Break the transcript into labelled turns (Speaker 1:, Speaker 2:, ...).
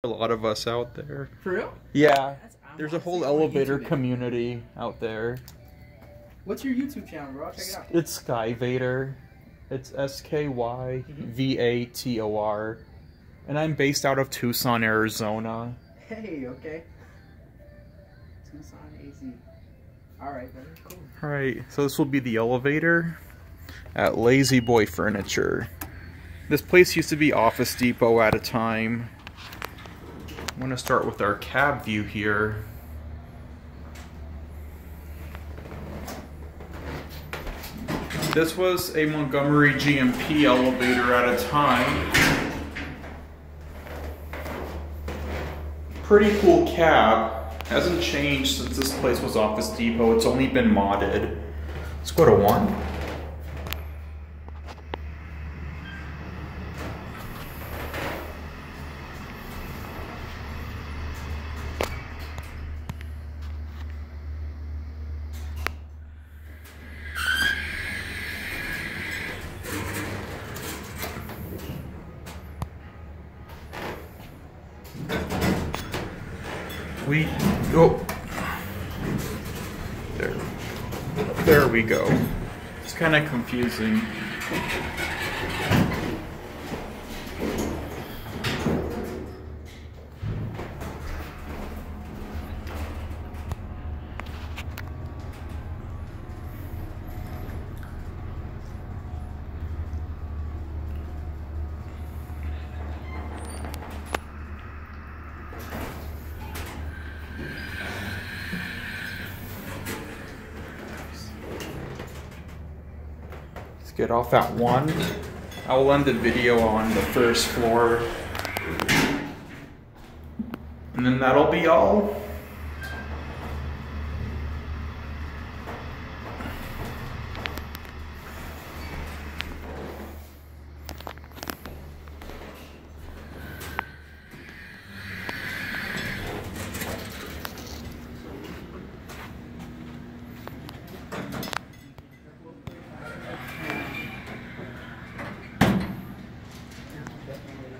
Speaker 1: A lot of us out there.
Speaker 2: For real?
Speaker 1: Yeah. There's a whole elevator community out there.
Speaker 2: What's your YouTube channel, bro? I'll check it out.
Speaker 1: It's Skyvator. It's SKYVATOR. And I'm based out of Tucson, Arizona.
Speaker 2: Hey, okay. Tucson, AZ. Alright, very cool.
Speaker 1: Alright, so this will be the elevator at Lazy Boy Furniture. This place used to be Office Depot at a time. I'm going to start with our cab view here. This was a Montgomery G&P elevator at a time. Pretty cool cab. Hasn't changed since this place was Office Depot. It's only been modded. Let's go to 1. We go. There we go. It's kind of confusing. Get off at 1. I will end the video on the first floor. And then that'll be all.